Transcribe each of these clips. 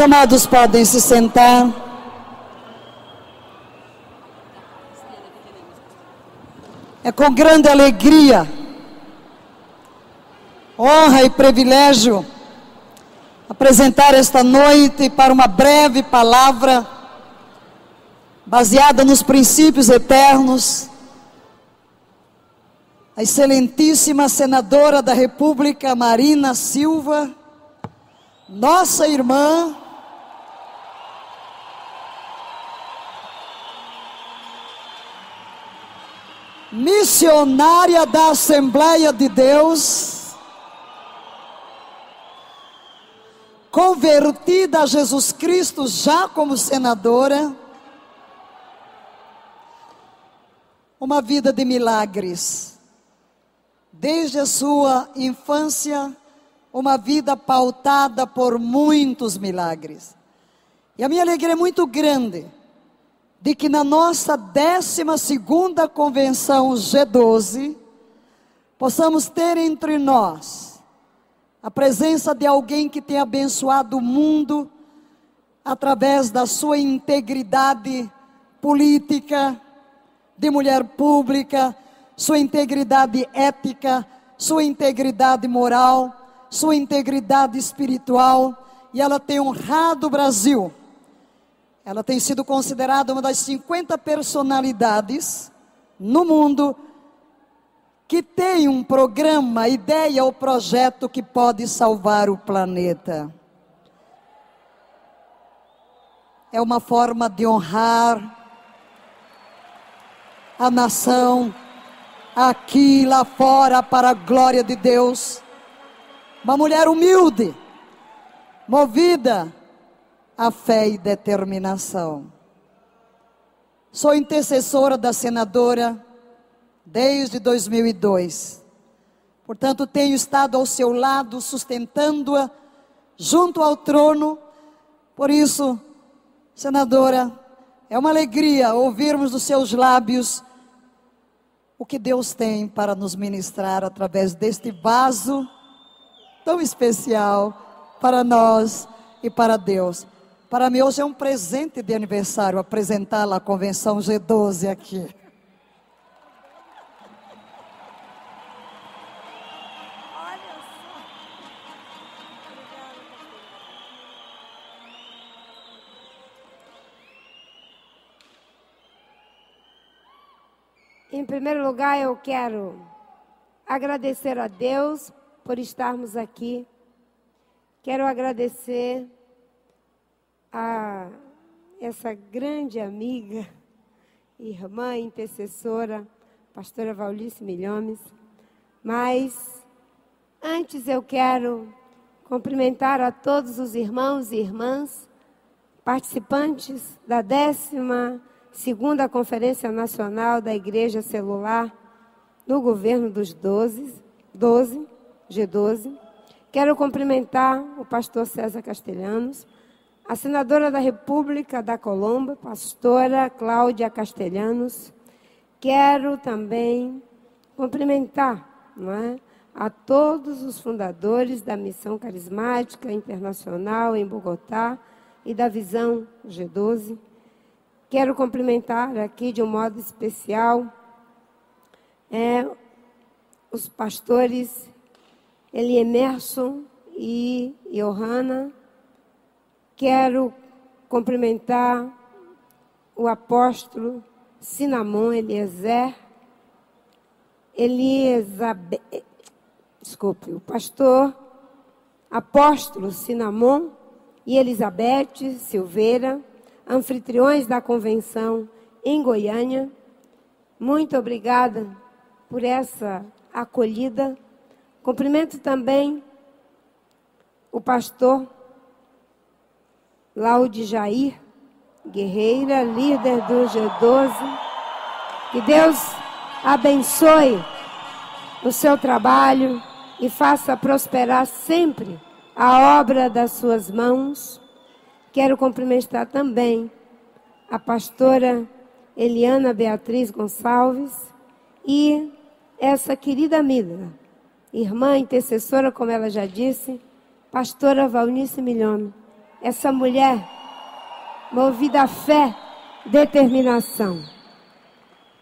Os amados podem se sentar. É com grande alegria, honra e privilégio apresentar esta noite para uma breve palavra baseada nos princípios eternos a excelentíssima senadora da República, Marina Silva, nossa irmã, missionária da Assembleia de Deus, convertida a Jesus Cristo já como senadora, uma vida de milagres, desde a sua infância, uma vida pautada por muitos milagres. E a minha alegria é muito grande de que na nossa 12ª convenção G12, possamos ter entre nós a presença de alguém que tem abençoado o mundo através da sua integridade política, de mulher pública, sua integridade ética, sua integridade moral, sua integridade espiritual, e ela tem honrado o Brasil. Ela tem sido considerada uma das 50 personalidades no mundo que tem um programa, ideia ou projeto que pode salvar o planeta. É uma forma de honrar a nação, aqui, lá fora, para a glória de Deus. Uma mulher humilde, movida a fé e determinação. Sou intercessora da senadora desde 2002. Portanto, tenho estado ao seu lado, sustentando-a junto ao trono. Por isso, senadora, é uma alegria ouvirmos dos seus lábios o que Deus tem para nos ministrar através deste vaso tão especial para nós e para Deus. Para mim hoje é um presente de aniversário apresentá-la à Convenção G12 aqui. Em primeiro lugar, eu quero agradecer a Deus por estarmos aqui. Quero agradecer a essa grande amiga, irmã, intercessora, pastora Vaulice Milhomes. Mas, antes eu quero cumprimentar a todos os irmãos e irmãs, participantes da 12ª Conferência Nacional da Igreja Celular no Governo dos 12, G12. Quero cumprimentar o pastor César Castelhanos, a senadora da República da Colômbia, pastora Cláudia Castelhanos. Quero também cumprimentar, a todos os fundadores da Missão Carismática Internacional em Bogotá e da Visão G12. Quero cumprimentar aqui de um modo especial os pastores Eliemerson e Johanna. Quero cumprimentar o apóstolo Sinamon Eliezer, o pastor apóstolo Sinamon e Elizabeth Silveira, anfitriões da convenção em Goiânia. Muito obrigada por essa acolhida. Cumprimento também o pastor Laude Jair Guerreira, líder do G12. Que Deus abençoe o seu trabalho e faça prosperar sempre a obra das suas mãos. Quero cumprimentar também a pastora Eliana Beatriz Gonçalves e essa querida amiga, irmã intercessora, como ela já disse, pastora Vaulice Milhomes. essa mulher movida a fé, determinação.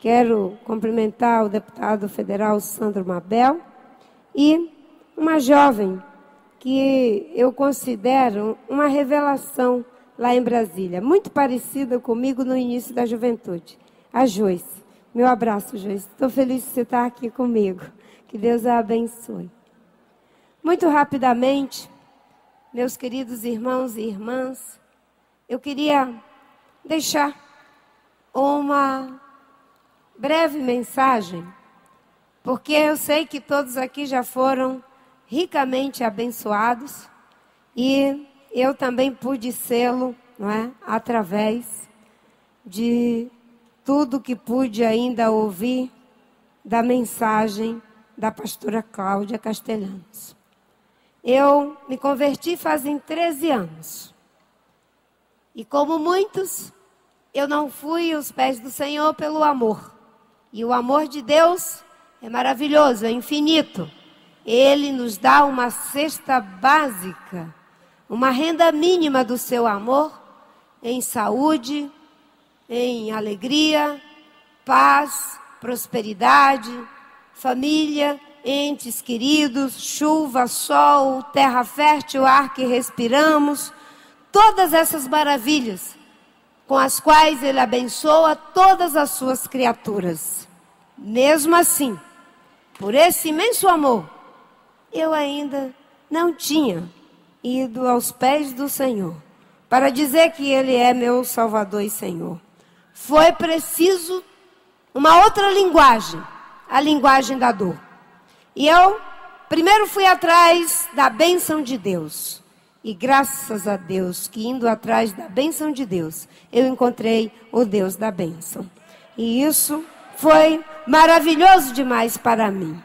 Quero cumprimentar o deputado federal Sandro Mabel e uma jovem que eu considero uma revelação lá em Brasília, muito parecida comigo no início da juventude, a Joyce. Meu abraço, Joyce. Estou feliz de você estar aqui comigo. Que Deus a abençoe. Muito rapidamente, meus queridos irmãos e irmãs, eu queria deixar uma breve mensagem, porque eu sei que todos aqui já foram ricamente abençoados e eu também pude sê-lo, não é? Através de tudo que pude ainda ouvir da mensagem da pastora Cláudia Castelhanos. Eu me converti fazem 13 anos. E como muitos, eu não fui aos pés do Senhor pelo amor. E o amor de Deus é maravilhoso, é infinito. Ele nos dá uma cesta básica, uma renda mínima do seu amor, em saúde, em alegria, paz, prosperidade, família, entes queridos, chuva, sol, terra fértil, ar que respiramos. Todas essas maravilhas com as quais Ele abençoa todas as suas criaturas. Mesmo assim, por esse imenso amor, eu ainda não tinha ido aos pés do Senhor para dizer que Ele é meu Salvador e Senhor. Foi preciso uma outra linguagem, a linguagem da dor. E eu primeiro fui atrás da bênção de Deus. E graças a Deus que indo atrás da bênção de Deus, eu encontrei o Deus da bênção. E isso foi maravilhoso demais para mim.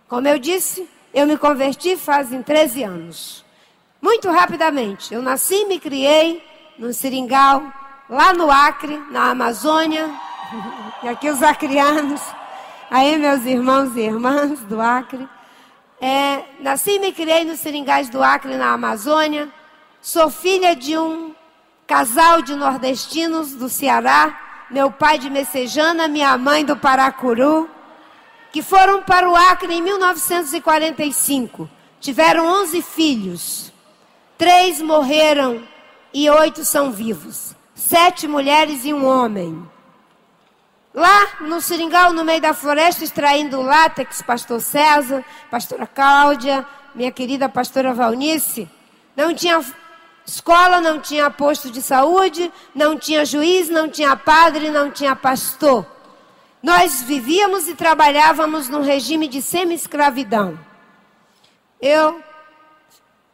Como eu disse, eu me converti fazem 13 anos. Muito rapidamente, eu nasci e me criei no Seringal, lá no Acre, na Amazônia. E aqui os acrianos, aí meus irmãos e irmãs do Acre. Nasci e me criei nos Seringais do Acre, na Amazônia. Sou filha de um casal de nordestinos do Ceará, meu pai de Messejana, minha mãe do Paracuru, que foram para o Acre em 1945. Tiveram 11 filhos. 3 morreram e 8 são vivos. 7 mulheres e um homem. Lá no Seringal, no meio da floresta, extraindo látex, pastor César, pastora Cláudia, minha querida pastora Valnice, não tinha escola, não tinha posto de saúde, não tinha juiz, não tinha padre, não tinha pastor. Nós vivíamos e trabalhávamos num regime de semi-escravidão. Eu,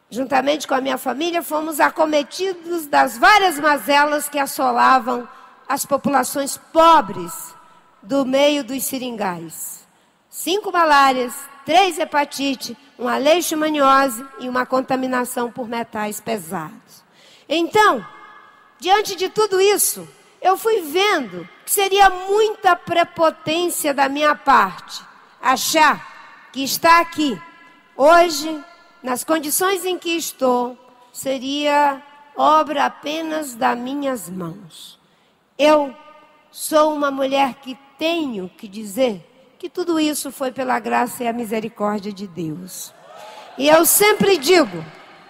juntamente com a minha família, fomos acometidos das várias mazelas que assolavam as populações pobres do meio dos seringais. 5 malárias, 3 hepatite, uma leishmaniose e uma contaminação por metais pesados. Então, diante de tudo isso, eu fui vendo que seria muita prepotência da minha parte achar que estar aqui hoje, nas condições em que estou, seria obra apenas das minhas mãos. Eu sou uma mulher que tenho que dizer que tudo isso foi pela graça e a misericórdia de Deus. E eu sempre digo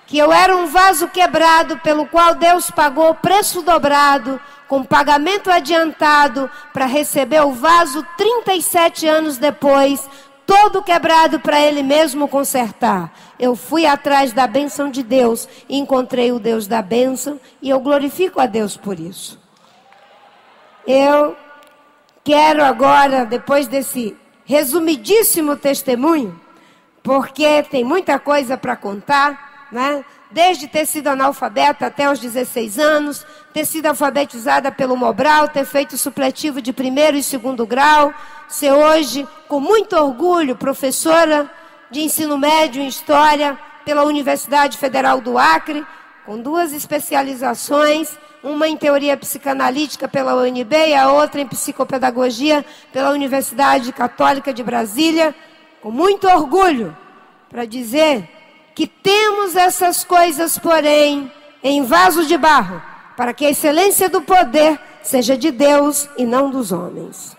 que eu era um vaso quebrado pelo qual Deus pagou o preço dobrado, com pagamento adiantado, para receber o vaso 37 anos depois, todo quebrado para Ele mesmo consertar. Eu fui atrás da bênção de Deus e encontrei o Deus da bênção e eu glorifico a Deus por isso. Eu quero agora, depois desse resumidíssimo testemunho, porque tem muita coisa para contar, né? Desde ter sido analfabeta até os 16 anos, ter sido alfabetizada pelo Mobral, ter feito supletivo de 1º e 2º grau, ser hoje, com muito orgulho, professora de ensino médio em História pela Universidade Federal do Acre, com 2 especializações, uma em Teoria Psicanalítica pela UNB e a outra em Psicopedagogia pela Universidade Católica de Brasília, com muito orgulho, para dizer que temos essas coisas, porém, em vaso de barro, para que a excelência do poder seja de Deus e não dos homens.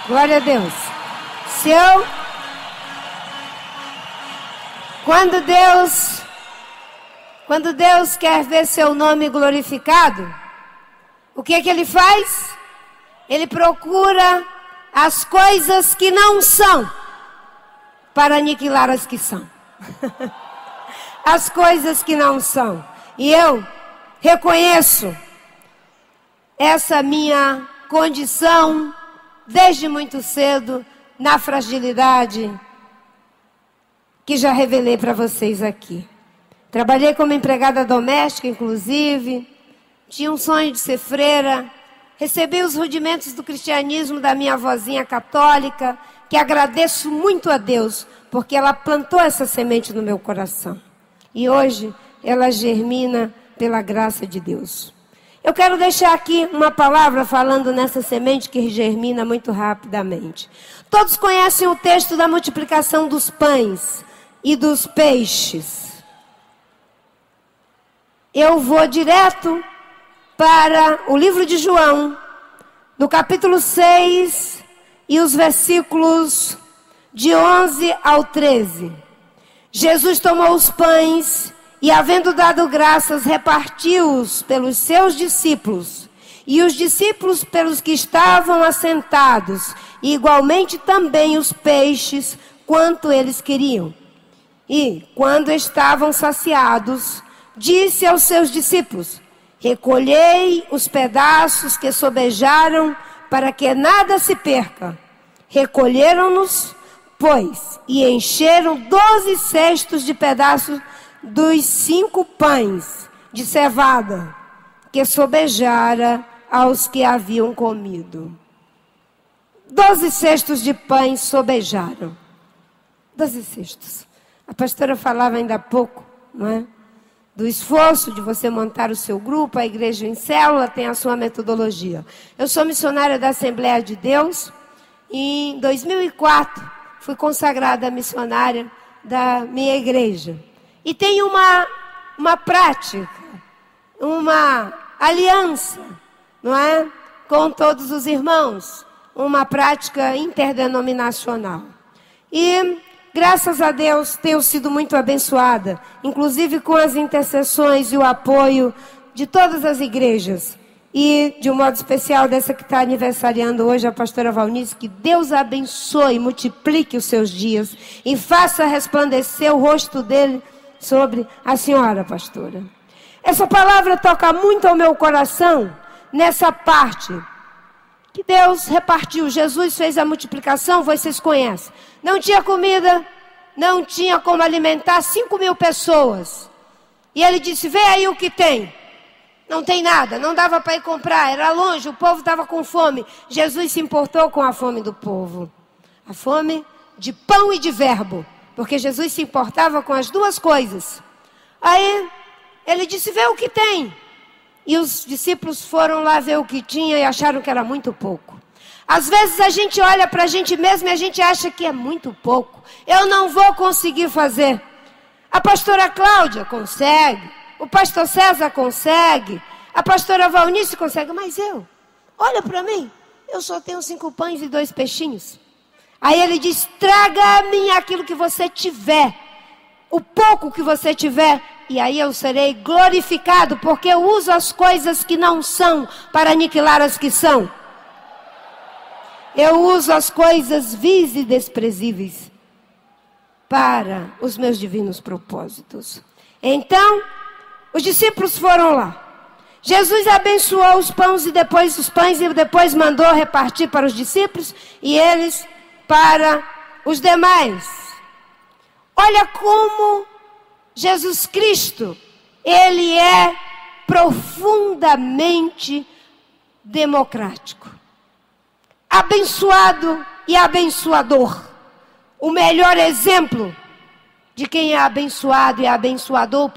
Glória a Deus. Quando Deus quer ver seu nome glorificado, o que é que Ele faz? Ele procura as coisas que não são, para aniquilar as que são. As coisas que não são. E eu reconheço essa minha condição desde muito cedo, na fragilidade que já revelei para vocês aqui. Trabalhei como empregada doméstica, inclusive. Tinha um sonho de ser freira. Recebi os rudimentos do cristianismo da minha avózinha católica, que agradeço muito a Deus, porque ela plantou essa semente no meu coração. E hoje ela germina pela graça de Deus. Eu quero deixar aqui uma palavra falando nessa semente que germina muito rapidamente. Todos conhecem o texto da multiplicação dos pães e dos peixes. Eu vou direto para o livro de João, no capítulo 6 e os versículos de 11 ao 13. Jesus tomou os pães e, havendo dado graças, repartiu-os pelos seus discípulos, e os discípulos pelos que estavam assentados, e igualmente também os peixes, quanto eles queriam. E, quando estavam saciados, disse aos seus discípulos: recolhei os pedaços que sobejaram, para que nada se perca. Recolheram-nos, pois, e encheram 12 cestos de pedaços dos 5 pães de cevada, que sobejara aos que haviam comido. 12 cestos de pães sobejaram. 12 cestos. A pastora falava ainda há pouco, não é? Do esforço de você montar o seu grupo. A igreja em célula tem a sua metodologia. Eu sou missionária da Assembleia de Deus. E em 2004 fui consagrada missionária da minha igreja. E tem uma prática, uma aliança, não é? Com todos os irmãos. Uma prática interdenominacional. E graças a Deus, tenho sido muito abençoada, inclusive com as intercessões e o apoio de todas as igrejas. E, de um modo especial, dessa que está aniversariando hoje, a pastora Valnice, que Deus abençoe, multiplique os seus dias e faça resplandecer o rosto dele sobre a senhora, pastora. Essa palavra toca muito ao meu coração, nessa parte que Deus repartiu. Jesus fez a multiplicação, vocês conhecem. Não tinha comida, não tinha como alimentar 5.000 pessoas. E ele disse: vê aí o que tem. Não tem nada, não dava para ir comprar, era longe, o povo estava com fome. Jesus se importou com a fome do povo. A fome de pão e de verbo, porque Jesus se importava com as duas coisas. Aí ele disse: vê o que tem. E os discípulos foram lá ver o que tinha e acharam que era muito pouco. Às vezes a gente olha para a gente mesmo e a gente acha que é muito pouco. Eu não vou conseguir fazer. A pastora Cláudia consegue. O pastor César consegue. A pastora Valnice consegue. Mas eu, olha para mim. Eu só tenho 5 pães e 2 peixinhos. Aí ele diz: traga-me aquilo que você tiver. O pouco que você tiver. E aí eu serei glorificado, porque eu uso as coisas que não são para aniquilar as que são. Eu uso as coisas vis e desprezíveis para os meus divinos propósitos. Então, os discípulos foram lá. Jesus abençoou os pães e depois mandou repartir para os discípulos e eles para os demais. Olha como Jesus Cristo, ele é profundamente democrático. Abençoado e abençoador. O melhor exemplo de quem é abençoado e abençoador,